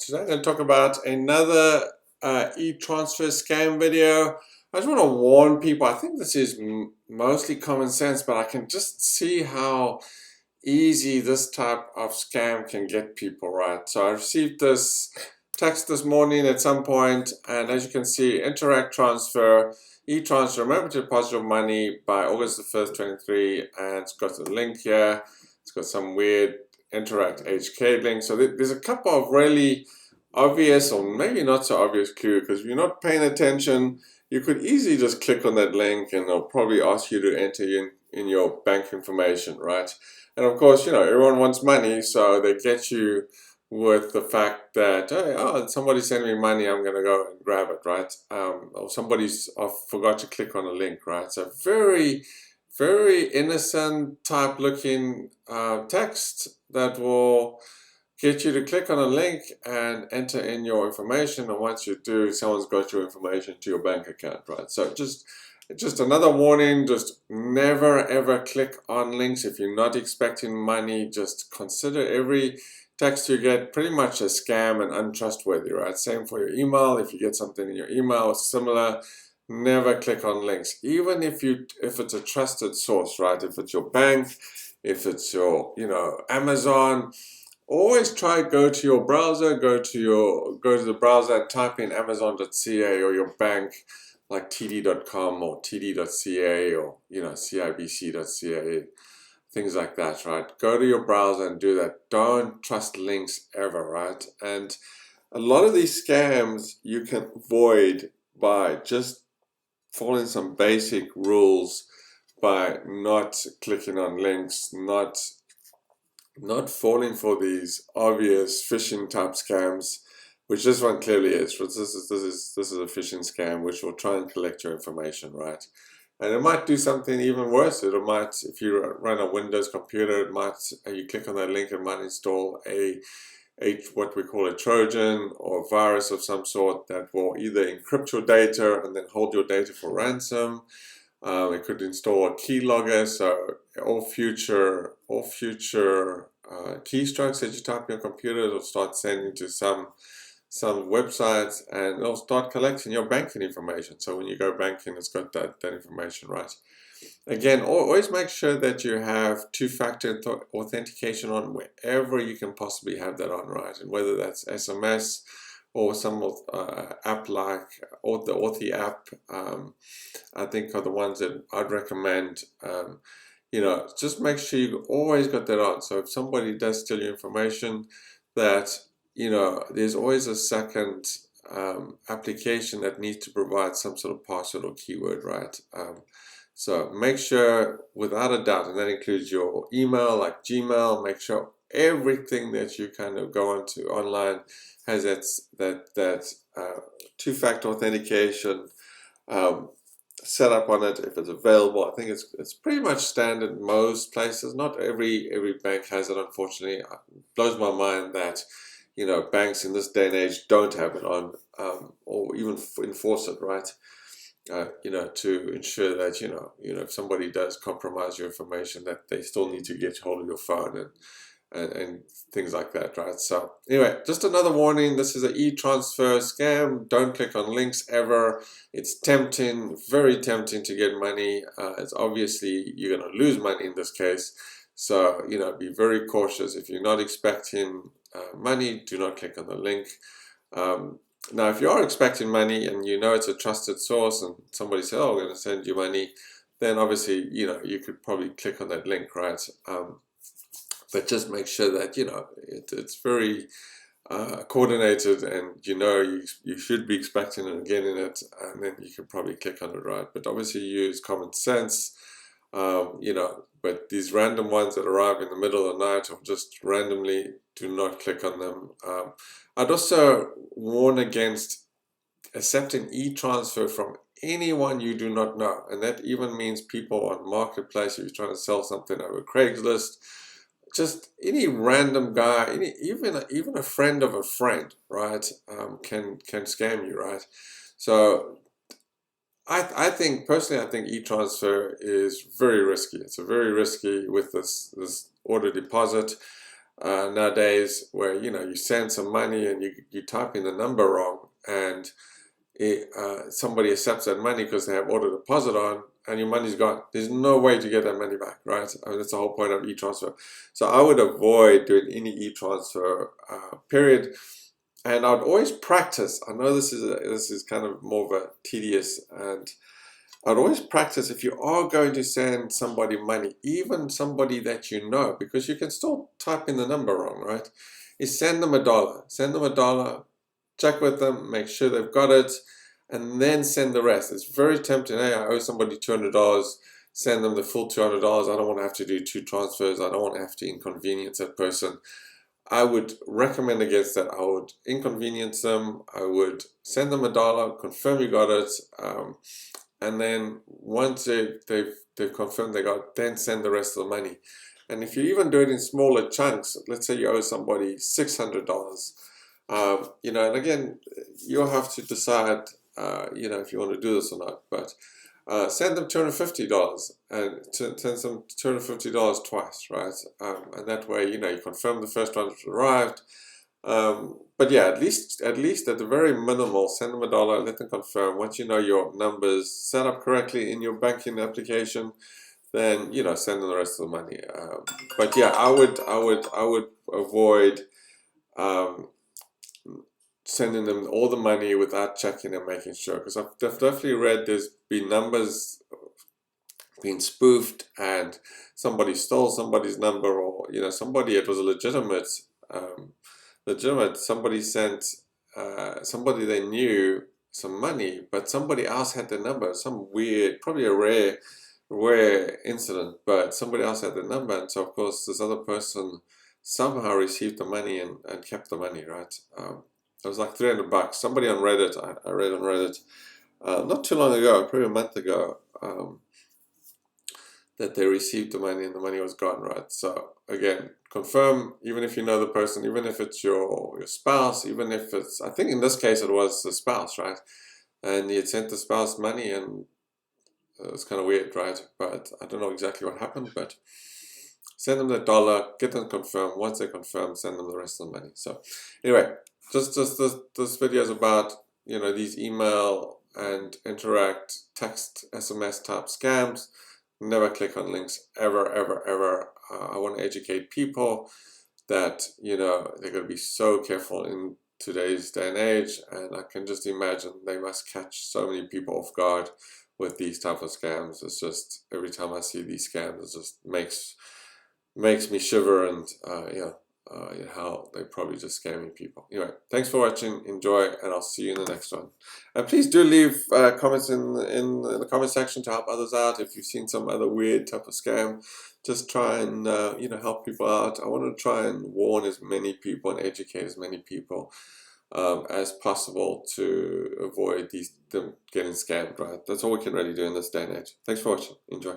Today I'm going to talk about another e-transfer scam video. I just want to warn people, I think this is mostly common sense, but I can just see how easy this type of scam can get people, right? So I received this text this morning at some point, and as you can see, INTERAC transfer, e-transfer, remember to deposit your money by August the 1st, 23, and it's got a link here. It's got some weird INTERAC HK link. So there's a couple of really obvious or maybe not so obvious clue, because if you're not paying attention, you could easily just click on that link and they'll probably ask you to enter in your bank information, right? And of course, you know, everyone wants money, so they get you with the fact that, hey, oh, somebody sent me money, I'm going to go and grab it, right? Or somebody's forgot to click on a link, right? So very, very innocent type looking text that will get you to click on a link and enter in your information, and once you do, someone's got your information to your bank account, right? So just another warning, just never ever click on links if you're not expecting money. Just consider every text you get pretty much a scam and untrustworthy, right? Same for your email. If you get something in your email or similar, never click on links, even if it's a trusted source, right? If it's your bank, if it's your, Amazon. Always try go to your browser, go to the browser and type in amazon.ca or your bank like td.com or td.ca or cibc.ca, things like that, right? Go to your browser and do that. Don't trust links ever, right? And a lot of these scams you can avoid by just following some basic rules, by not clicking on links, not falling for these obvious phishing type scams, which this one clearly is. This is a phishing scam which will try and collect your information, right? And it might do something even worse. It might, if you run a Windows computer, it might, you click on that link, it might install a what we call a Trojan or virus of some sort that will either encrypt your data and then hold your data for ransom. It could install a keylogger, so all future keystrokes that you type in your computer will start sending to some websites, and it'll start collecting your banking information. So when you go banking, it's got that information, right? Again, always make sure that you have two-factor authentication on wherever you can possibly have that on, right? And whether that's SMS or some app like the Authy app, I think are the ones that I'd recommend. Just make sure you always got that on. So if somebody does steal your information, that there's always a second application that needs to provide some sort of password or keyword, right? So make sure, without a doubt, and that includes your email, like Gmail, make sure everything that you kind of go onto online has that two-factor authentication set up on it if it's available. I think it's pretty much standard most places. Not every bank has it, unfortunately. It blows my mind that banks in this day and age don't have it on, or even enforce it, right? To ensure that if somebody does compromise your information, that they still need to get hold of your phone and things like that, right? So anyway, just another warning, this is an e-transfer scam. Don't click on links ever. It's tempting, very tempting to get money. It's obviously you're going to lose money in this case, so be very cautious. If you're not expecting money, do not click on the link. Now, if you are expecting money and it's a trusted source and somebody says, oh, we're going to send you money, then obviously, you could probably click on that link, right? But just make sure that, it's very coordinated, and you should be expecting it and getting it, and then you can probably click on it, right? But obviously use common sense, but these random ones that arrive in the middle of the night or just randomly, do not click on them. I'd also warn against accepting e-transfer from anyone you do not know, and that even means people on Marketplace. If you're trying to sell something over Craigslist, just any random guy, even a friend of a friend, right, can scam you, right? So I think personally, I think e-transfer is very risky. It's very risky with this auto deposit. nowadays, where you send some money and you type in the number wrong, and somebody accepts that money because they have auto deposit on, and your money's gone. There's no way to get that money back, right? I mean, that's the whole point of e-transfer. So I would avoid doing any e-transfer, period. And I'd always practice. I know this is kind of more of a tedious, and I'd always practice if you are going to send somebody money, even somebody that you know, because you can still type in the number wrong, right? Is send them a dollar. Send them a dollar, check with them, make sure they've got it, and then send the rest. It's very tempting. Hey, I owe somebody $200, send them the full $200. I don't want to have to do 2 transfers. I don't want to have to inconvenience that person. I would recommend against that. I would inconvenience them. I would send them a dollar, confirm you got it, and then once they've confirmed they got it, then send the rest of the money. And if you even do it in smaller chunks, let's say you owe somebody $600, and again, you'll have to decide, if you want to do this or not. But send them $250 and send them $250 twice, right? And that way, you confirm the first one arrived. But yeah, at least at the very minimal, send them a dollar, let them confirm. Once you know your numbers set up correctly in your banking application, then send them the rest of the money. But yeah, I would avoid sending them all the money without checking and making sure, because I've definitely read there's been numbers being spoofed and somebody stole somebody's number, or somebody, it was a legitimate somebody sent somebody they knew some money, but somebody else had the number, some weird, probably a rare incident, but somebody else had the number, and so of course this other person somehow received the money and kept the money, right? It was like $300. Somebody on Reddit, I read on Reddit not too long ago, probably a month ago, that they received the money and the money was gone, right? So again, confirm, even if you know the person, even if it's your spouse, even if it's, I think in this case it was the spouse, right? And he had sent the spouse money, and it was kind of weird, right? But I don't know exactly what happened, but send them the dollar, get them confirmed. Once they confirm, send them the rest of the money. So anyway, just this video is about these email and INTERAC text SMS type scams. Never click on links, ever, ever, ever. I want to educate people that they're going to be so careful in today's day and age, and I can just imagine they must catch so many people off guard with these type of scams. It's just, every time I see these scams, it just makes me shiver, and how they're probably just scamming people. Anyway, thanks for watching, enjoy, and I'll see you in the next one. And please do leave comments in the comment section to help others out. If you've seen some other weird type of scam, just try and help people out. I want to try and warn as many people and educate as many people as possible to avoid them getting scammed, right? That's all we can really do in this day and age. Thanks for watching, enjoy.